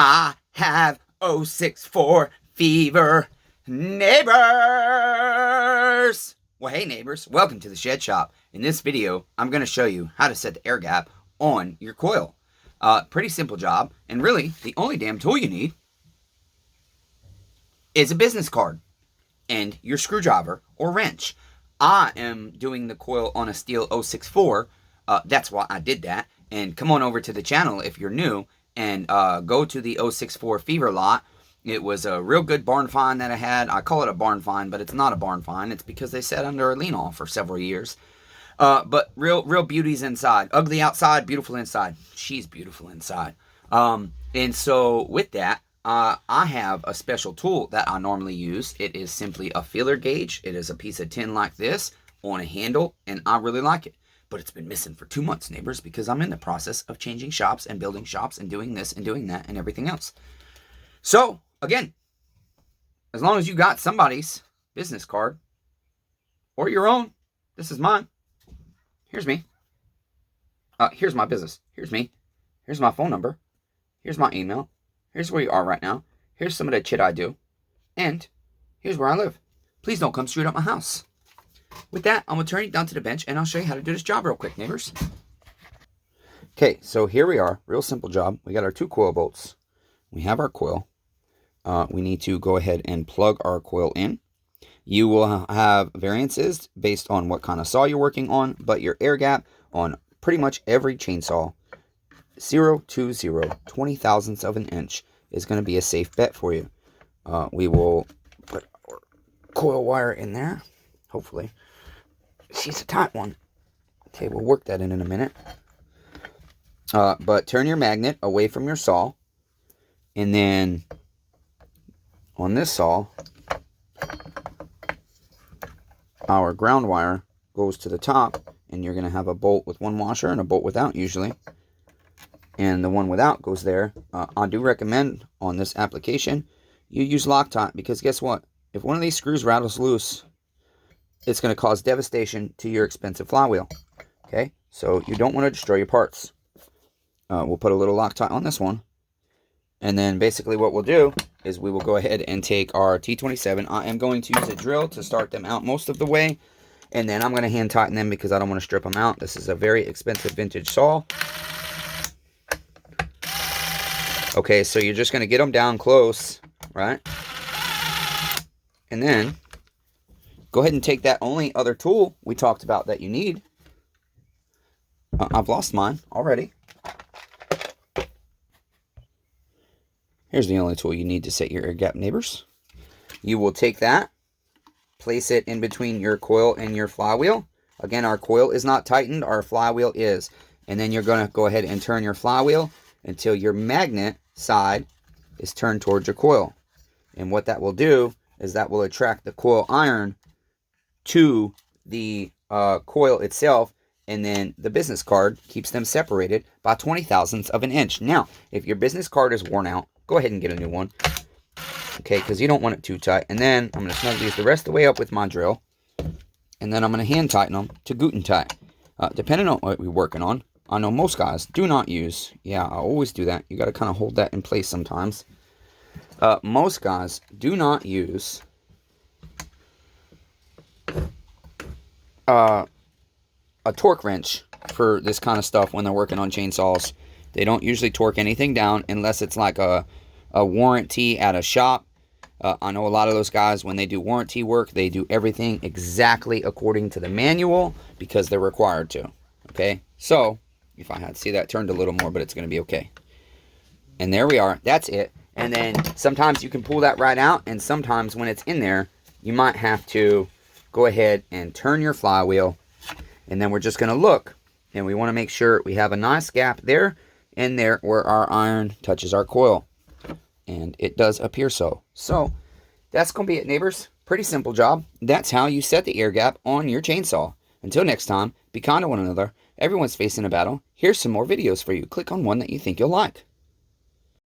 I have 064 fever. Neighbors! Well, hey neighbors, welcome to the Shed Shop. In this video, I'm going to show you how to set the air gap on your coil. Pretty simple job, and really, the only damn tool you need is a business card and your screwdriver or wrench. I am doing the coil on a steel 064. That's why I did that. And come on over to the channel if you're new and go to the 064 fever lot. It was a real good barn find that I had. I call it a barn find, but it's not a barn find. It's because they sat under a lean-off for several years. But real beauties inside. Ugly outside, beautiful inside. She's beautiful inside. And so with that, I have a special tool that I normally use. It is simply a feeler gauge. It is a piece of tin like this on a handle, and I really like it. But it's been missing for 2 months, neighbors, because I'm in the process of changing shops and building shops and doing this and doing that and everything else. So, again, as long as you got somebody's business card or your own, this is mine. Here's me. Here's my business. Here's me. Here's my phone number. Here's my email. Here's where you are right now. Here's some of the shit I do. And here's where I live. Please don't come straight up my house. With that, I'm going to turn you down to the bench, and I'll show you how to do this job real quick, neighbors. Okay, so here we are. Real simple job. We got our 2 coil bolts. We have our coil. We need to go ahead and plug our coil in. You will have variances based on what kind of saw you're working on, but your air gap on pretty much every chainsaw, 0 to 0, 20 thousandths of an inch, is going to be a safe bet for you. We will put our coil wire in there. Hopefully. She's a tight one. Okay, we'll work that in a minute. But turn your magnet away from your saw. And then on this saw, our ground wire goes to the top. And you're going to have a bolt with one washer and a bolt without usually. And the one without goes there. I do recommend on this application you use Loctite, because guess what? If one of these screws rattles loose, it's going to cause devastation to your expensive flywheel. Okay, so you don't want to destroy your parts. We'll put a little Loctite on this one. And then basically what we'll do is we will go ahead and take our T27. I am going to use a drill to start them out most of the way. And then I'm going to hand tighten them because I don't want to strip them out. This is a very expensive vintage saw. Okay, so you're just going to get them down close, right? And then go ahead and take that only other tool we talked about that you need. I've lost mine already. Here's the only tool you need to set your air gap, neighbors. You will take that, place it in between your coil and your flywheel. Again, our coil is not tightened, our flywheel is. And then you're going to go ahead and turn your flywheel until your magnet side is turned towards your coil. And what that will do is that will attract the coil iron to the coil itself, and then the business card keeps them separated by 20 thousandths of an inch. Now, if your business card is worn out, go ahead and get a new one. Okay, because you don't want it too tight. And then I'm going to snug these the rest of the way up with my drill. And then I'm going to hand tighten them to Guten tight. Depending on what we're working on, I know most guys do not use, I always do that. You got to kind of hold that in place sometimes. Most guys do not use a torque wrench for this kind of stuff when they're working on chainsaws. They don't usually torque anything down unless it's like a warranty at a shop. I know a lot of those guys, when they do warranty work, they do everything exactly according to the manual because they're required to. Okay, so if I had to see that turned a little more, but it's going to be okay. And there we are. That's it. And then sometimes you can pull that right out, and sometimes when it's in there, you might have to go ahead and turn your flywheel. And then we're just going to look, and we want to make sure we have a nice gap there and there where our iron touches our coil. And it does appear so. So that's going to be it, neighbors. Pretty simple job. That's how you set the air gap on your chainsaw. Until next time, be kind to one another. Everyone's facing a battle. Here's some more videos for you. Click on one that you think you'll like.